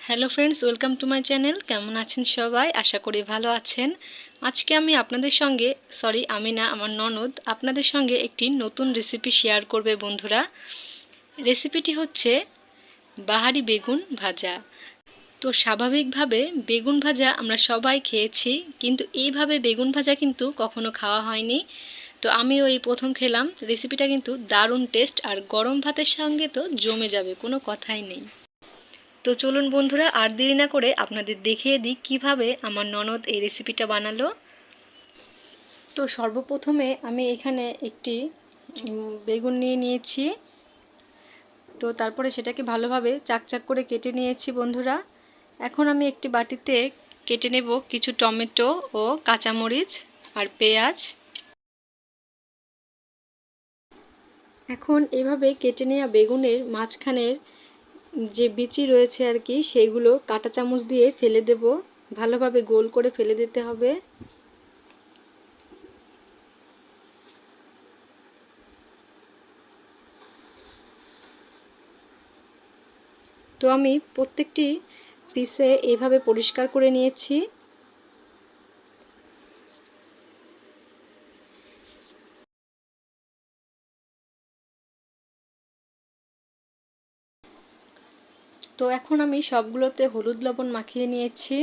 Hello friends, welcome to my channel. কেমন আছেন সবাই? আশা করি ভালো আছেন। আজকে আমি আপনাদের সঙ্গে আমি না, আমার ননদ আপনাদের সঙ্গে একটি নতুন রেসিপি শেয়ার করবে বন্ধুরা। রেসিপিটি হচ্ছে বাহারি বেগুন ভাজা। তো স্বাভাবিকভাবে বেগুন ভাজা আমরা সবাই খেয়েছি, কিন্তু এইভাবে বেগুন ভাজা কিন্তু কখনো খাওয়া হয়নি। তো আমিও এই প্রথম খেলাম। রেসিপিটা কিন্তু দারুণ টেস্ট, আর গরম ভাতের সঙ্গে তো জমে যাবে, কোনো কথাই নেই। তো চলুন বন্ধুরা, আর দেরি না করে আপনাদের দেখিয়ে দিই কিভাবে আমার ননদ এই রেসিপিটা বানালো। তো সর্বপ্রথমে আমি এখানে একটি বেগুন নিয়ে নিয়েছি। তো তারপরে সেটাকে ভালোভাবে চাকচাক করে কেটে নিয়েছি বন্ধুরা। এখন আমি একটি বাটিতে কেটে নেব কিছু টমেটো ও কাঁচামরিচ আর পেঁয়াজ। এখন এভাবে কেটে নেওয়া বেগুনের মাঝখানের যে বিচি রয়েছে আর কি, সেইগুলো কাঁটা চামচ দিয়ে ফেলে দেব। ভালোভাবে গোল করে ফেলে দিতে হবে। তো আমি প্রত্যেকটি পিসে এইভাবে পরিষ্কার করে নিয়েছি। তো এখন আমি সবগুলোতে হলুদ লবণ মাখিয়ে নিয়েছি।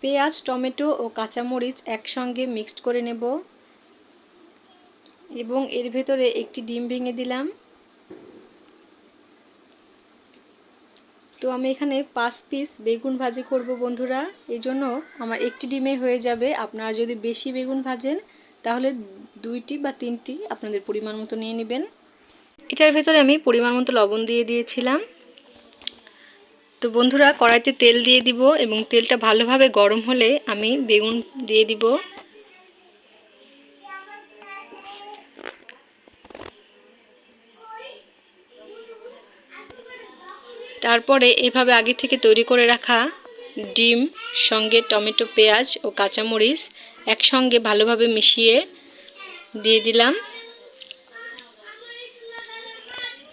পেঁয়াজ, টমেটো ও কাঁচামরিচ একসঙ্গে মিক্সড করে নেব এবং এর ভেতরে একটি ডিম ভেঙে দিলাম। তো আমি এখানে 5 পিস বেগুন ভাজি করব বন্ধুরা, এই জন্য আমার একটি ডিমে হয়ে যাবে। আপনারা যদি বেশি বেগুন ভাজেন তাহলে 2টি বা 3টি আপনাদের পরিমাণ মতো নিয়ে নেবেন। এটার ভেতরে আমি পরিমাণ মতো লবণ দিয়ে দিয়েছিলাম। তো বন্ধুরা, কড়াইতে তেল দিয়ে দিব এবং তেলটা ভালোভাবে গরম হলে আমি বেগুন দিয়ে দিব। তারপরে এভাবে আগে থেকে তৈরি করে রাখা ডিম সঙ্গে টমেটো, পেঁয়াজ ও কাঁচামরিচ একসঙ্গে ভালোভাবে মিশিয়ে দিয়ে দিলাম।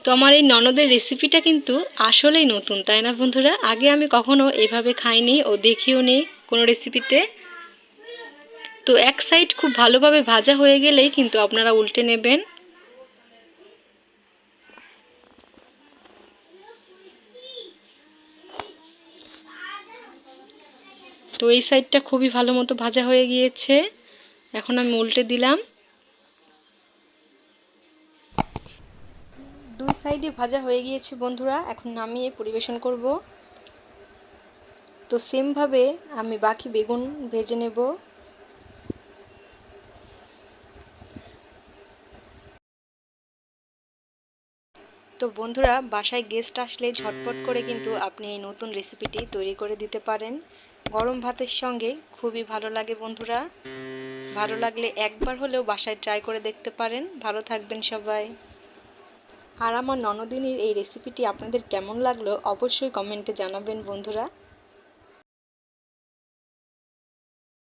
তো আমার এই ননদের রেসিপিটা কিন্তু আসলেই নতুন, তাই না বন্ধুরা? আগে আমি কখনো এভাবে খাইনি ও দেখিও নি কোনো রেসিপিতে। তো এক সাইড খুব ভালোভাবে ভাজা হয়ে গেলেই কিন্তু আপনারা উল্টে নেবেন। তো এই সাইডটা খুবই ভালো মতো ভাজা হয়ে গিয়েছে। এখন আমি উল্টে দিলাম। দুই সাইডে ভাজা হয়ে গিয়েছে বন্ধুরা, এখন নামিয়ে পরিবেশন করব। তো সেমভাবে আমি বাকি বেগুন ভেজে নেব। তো বন্ধুরা, বাসায় গেস্ট আসলে ঝটপট করে কিন্তু আপনি এই নতুন রেসিপিটি তৈরি করে দিতে পারেন। গরম ভাতের সঙ্গে খুবই ভালো লাগে বন্ধুরা। ভালো লাগলে একবার হলেও বাসায় ট্রাই করে দেখতে পারেন। ভালো থাকবেন সবাই। আর আমার ননদিনীর এই রেসিপিটি আপনাদের কেমন লাগলো অবশ্যই কমেন্টে জানাবেন বন্ধুরা।